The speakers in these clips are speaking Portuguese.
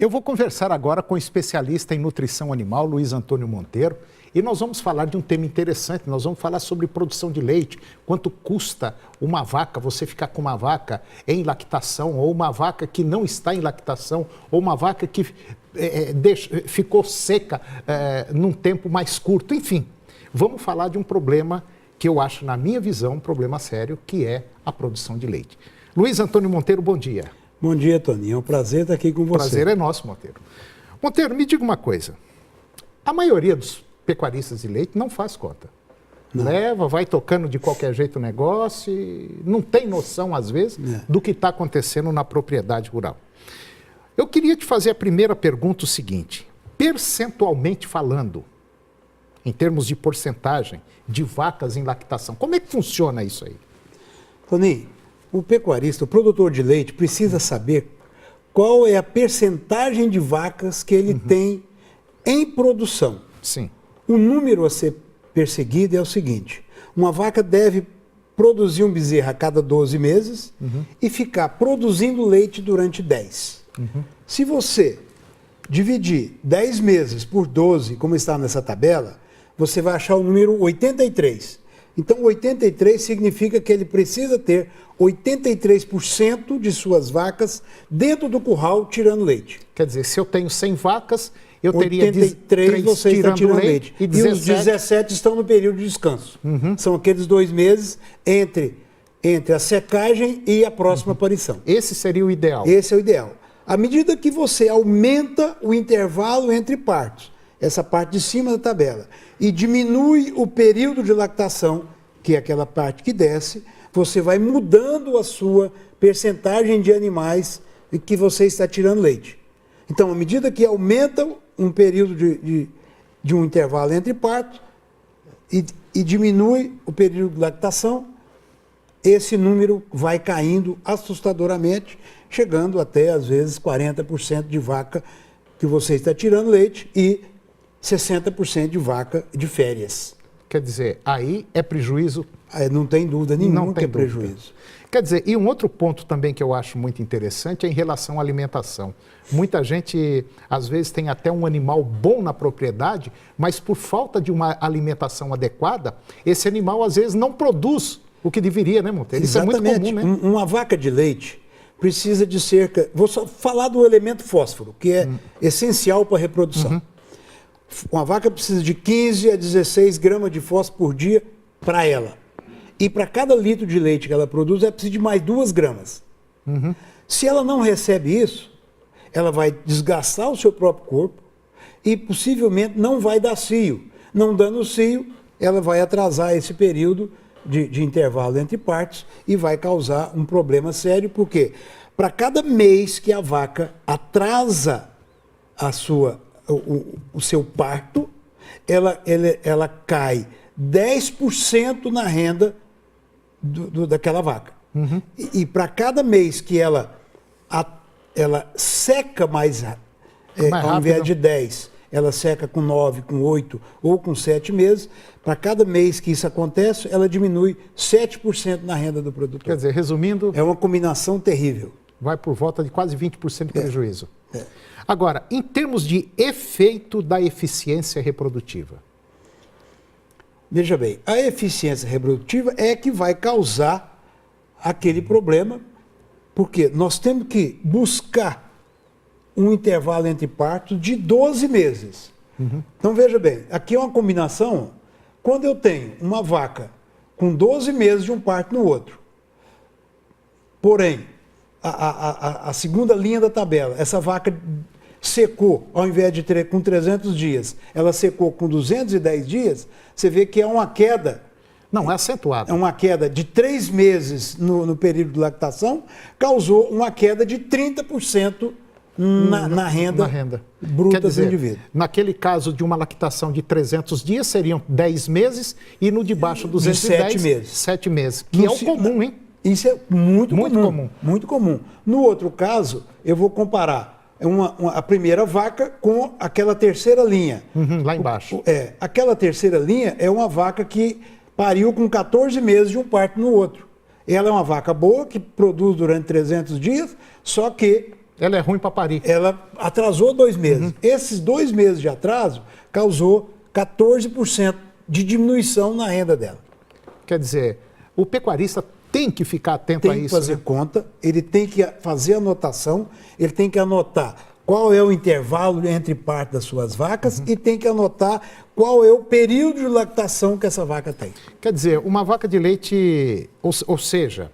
Eu vou conversar agora com o especialista em nutrição animal, Luiz Antônio Monteiro, e nós vamos falar de um tema interessante. Nós vamos falar sobre produção de leite, quanto custa uma vaca, você ficar com uma vaca em lactação, ou uma vaca que não está em lactação, ou uma vaca que ficou seca num tempo mais curto. Enfim, vamos falar de um problema que eu acho, na minha visão, um problema sério, que é a produção de leite. Luiz Antônio Monteiro, bom dia. Bom dia, Toninho. É um prazer estar aqui com você. O prazer é nosso, Monteiro. Monteiro, me diga uma coisa. A maioria dos pecuaristas de leite não faz conta. Não. Leva, vai tocando de qualquer jeito o negócio e não tem noção, às vezes, do que está acontecendo na propriedade rural. Eu queria te fazer a primeira pergunta o seguinte. Percentualmente falando, em termos de porcentagem de vacas em lactação, como é que funciona isso aí? Toninho, o pecuarista, o produtor de leite, precisa saber qual é a percentagem de vacas que ele tem em produção. Sim. O número a ser perseguido é o seguinte: uma vaca deve produzir um bezerro a cada 12 meses e ficar produzindo leite durante 10. Se você dividir 10 meses por 12, como está nessa tabela, você vai achar o número 83. Então, 83 significa que ele precisa ter 83% de suas vacas dentro do curral tirando leite. Quer dizer, se eu tenho 100 vacas, eu teria 83 você está tirando leite. E os 17 estão no período de descanso. São aqueles 2 meses entre a secagem e a próxima aparição. Esse seria o ideal. Esse é o ideal. À medida que você aumenta o intervalo entre partos, essa parte de cima da tabela, e diminui o período de lactação, que é aquela parte que desce, você vai mudando a sua percentagem de animais que você está tirando leite. Então, à medida que aumenta um período de um intervalo entre partos e diminui o período de lactação, esse número vai caindo assustadoramente, chegando até, às vezes, 40% de vaca que você está tirando leite e 60% de vaca de férias. Quer dizer, aí é prejuízo? Não tem dúvida nenhuma que é prejuízo. Quer dizer, e um outro ponto também que eu acho muito interessante é em relação à alimentação. Muita gente, às vezes, tem até um animal bom na propriedade, mas por falta de uma alimentação adequada, esse animal, às vezes, não produz o que deveria, né, Monteiro? Isso é muito comum, né? Uma vaca de leite precisa de cerca... Vou só falar do elemento fósforo, que é essencial para a reprodução. Uma vaca precisa de 15 a 16 gramas de fósforo por dia para ela. E para cada litro de leite que ela produz, ela precisa de mais 2 gramas. Se ela não recebe isso, ela vai desgastar o seu próprio corpo e possivelmente não vai dar cio. Não dando cio, ela vai atrasar esse período de intervalo entre partos e vai causar um problema sério, porque para cada mês que a vaca atrasa o seu parto, ela cai 10% na renda daquela vaca. E para cada mês que ela seca mais ao invés de 10, ela seca com 9, com 8 ou com 7 meses, para cada mês que isso acontece, ela diminui 7% na renda do produtor. Quer dizer, resumindo... É uma combinação terrível. Vai por volta de quase 20% de prejuízo. Agora, em termos de efeito da eficiência reprodutiva. Veja bem, a eficiência reprodutiva é que vai causar aquele problema, porque nós temos que buscar um intervalo entre partos de 12 meses. Então, veja bem, aqui é uma combinação, quando eu tenho uma vaca com 12 meses de um parto no outro, porém, a segunda linha da tabela, essa vaca secou, ao invés de ter com 300 dias, ela secou com 210 dias, você vê que é uma queda. Não, é acentuado. É uma queda de 3 meses no período de lactação, causou uma queda de 30% na renda bruta do indivíduo. Naquele caso de uma lactação de 300 dias, seriam 10 meses, e no de baixo 210, 7 meses. Que é o comum, hein? Isso é muito comum. Muito comum. No outro caso, eu vou comparar a primeira vaca com aquela terceira linha. Lá embaixo. Aquela terceira linha é uma vaca que pariu com 14 meses de um parto no outro. Ela é uma vaca boa, que produz durante 300 dias, só que Ela é ruim para parir. Ela atrasou 2 meses. Esses 2 meses de atraso causou 14% de diminuição na renda dela. Quer dizer, o pecuarista tem que ficar atento a Tem que isso. fazer Né? conta, ele tem que fazer anotação, ele tem que anotar qual é o intervalo entre parte das suas vacas e tem que anotar qual é o período de lactação que essa vaca tem. Quer dizer, uma vaca de leite, ou seja,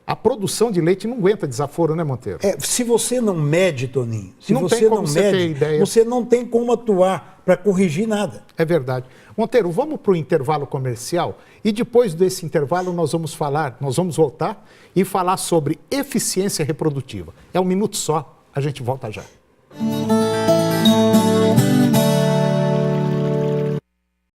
a produção de leite não aguenta desaforo, né, Monteiro? Se você não mede, Toninho, se Não você tem como não você ter mede, ideia. você não tem como atuar para corrigir nada. É verdade. Monteiro, vamos para o intervalo comercial e depois desse intervalo nós vamos voltar e falar sobre eficiência reprodutiva. É 1 minuto só, a gente volta já.